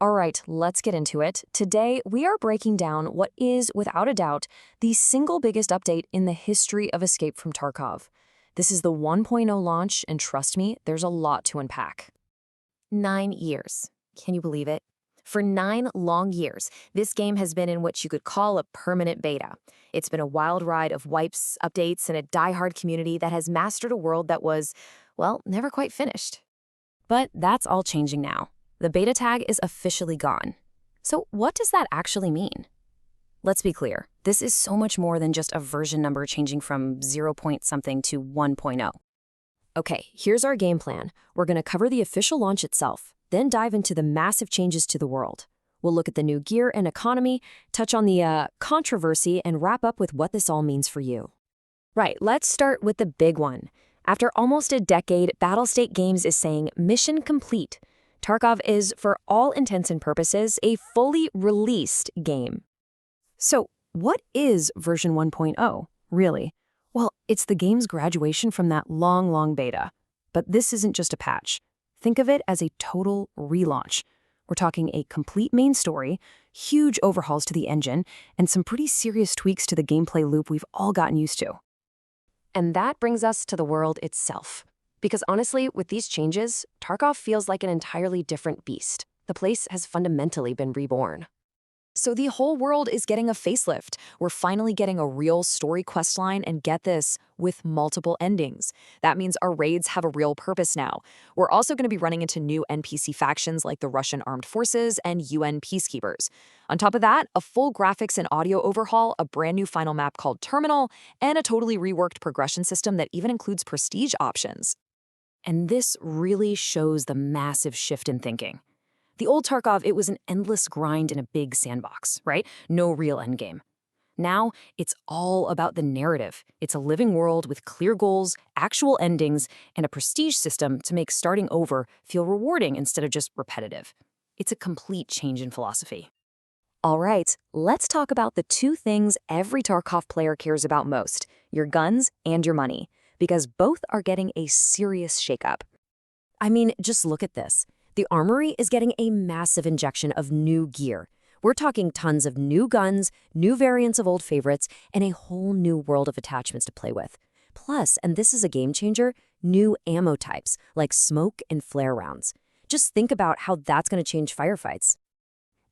All right, let's get into it. Today, we are breaking down what is, without a doubt, the single biggest update in the history of Escape from Tarkov. This is the 1.0 launch, and trust me, there's a lot to unpack. 9 years. Can you believe it? For 9 long years, this game has been in what you could call a permanent beta. It's been a wild ride of wipes, updates, and a diehard community that has mastered a world that was, well, never quite finished. But that's all changing now. The beta tag is officially gone. So what does that actually mean? Let's be clear, this is so much more than just a version number changing from 0 point something to 1.0. Okay, here's our game plan. We're going to cover the official launch itself, then dive into the massive changes to the world. We'll look at the new gear and economy, touch on the controversy, and wrap up with what this all means for you. Right, let's start with the big one. After almost a decade, Battlestate Games is saying mission complete. Tarkov is, for all intents and purposes, a fully released game. So, what is version 1.0, really? Well, it's the game's graduation from that long beta. But this isn't just a patch. Think of it as a total relaunch. We're talking a complete main story, huge overhauls to the engine, and some pretty serious tweaks to the gameplay loop we've all gotten used to. And that brings us to the world itself. Because honestly, with these changes, Tarkov feels like an entirely different beast. The place has fundamentally been reborn. So the whole world is getting a facelift. We're finally getting a real story questline, and get this, with multiple endings. That means our raids have a real purpose now. We're also going to be running into new NPC factions like the Russian Armed Forces and UN Peacekeepers. On top of that, a full graphics and audio overhaul, a brand new final map called Terminal, and a totally reworked progression system that even includes prestige options. And this really shows the massive shift in thinking. The old Tarkov, it was an endless grind in a big sandbox, right? No real endgame. Now, it's all about the narrative. It's a living world with clear goals, actual endings, and a prestige system to make starting over feel rewarding instead of just repetitive. It's a complete change in philosophy. All right, let's talk about the two things every Tarkov player cares about most, your guns and your money, because both are getting a serious shakeup. I mean, just look at this. The armory is getting a massive injection of new gear. We're talking tons of new guns, new variants of old favorites, and a whole new world of attachments to play with. Plus, and this is a game changer, new ammo types, like smoke and flare rounds. Just think about how that's going to change firefights.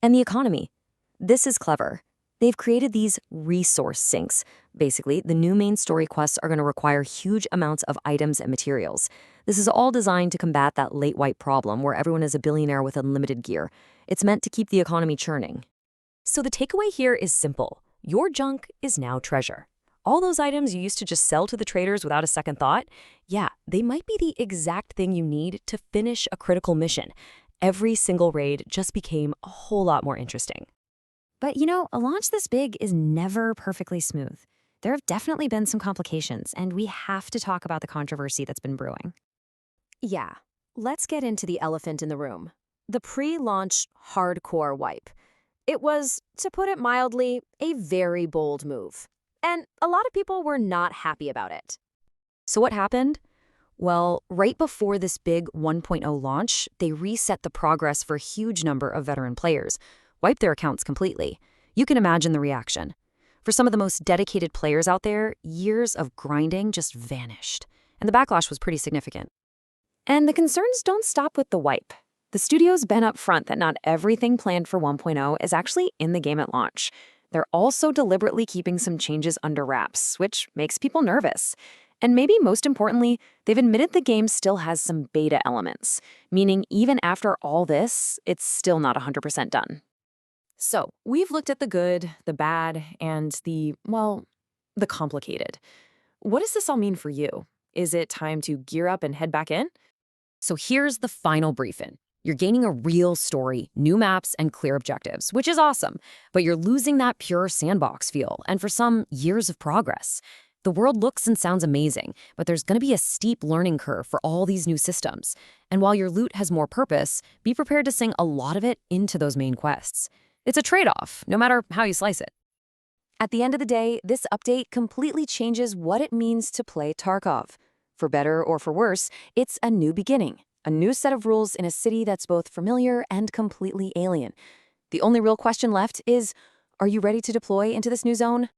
And the economy. This is clever. They've created these resource sinks. Basically, the new main story quests are going to require huge amounts of items and materials. This is all designed to combat that late wipe problem where everyone is a billionaire with unlimited gear. It's meant to keep the economy churning. So the takeaway here is simple. Your junk is now treasure. All those items you used to just sell to the traders without a second thought, yeah, they might be the exact thing you need to finish a critical mission. Every single raid just became a whole lot more interesting. But a launch this big is never perfectly smooth. There have definitely been some complications, and we have to talk about the controversy that's been brewing. Yeah, let's get into the elephant in the room. The pre-launch hardcore wipe. It was, to put it mildly, a very bold move. And a lot of people were not happy about it. So what happened? Well, right before this big 1.0 launch, they reset the progress for a huge number of veteran players, wiped their accounts completely. You can imagine the reaction. For some of the most dedicated players out there, years of grinding just vanished. And the backlash was pretty significant. And the concerns don't stop with the wipe. The studio's been upfront that not everything planned for 1.0 is actually in the game at launch. They're also deliberately keeping some changes under wraps, which makes people nervous. And maybe most importantly, they've admitted the game still has some beta elements, meaning even after all this, it's still not 100% done. So, we've looked at the good, the bad, and the complicated. What does this all mean for you? Is it time to gear up and head back in? So here's the final briefing. You're gaining a real story, new maps, and clear objectives, which is awesome, but you're losing that pure sandbox feel, and for some, years of progress. The world looks and sounds amazing, but there's going to be a steep learning curve for all these new systems. And while your loot has more purpose, be prepared to sink a lot of it into those main quests. It's a trade-off, no matter how you slice it. At the end of the day, this update completely changes what it means to play Tarkov. For better or for worse, it's a new beginning. A new set of rules in a city that's both familiar and completely alien. The only real question left is, are you ready to deploy into this new zone?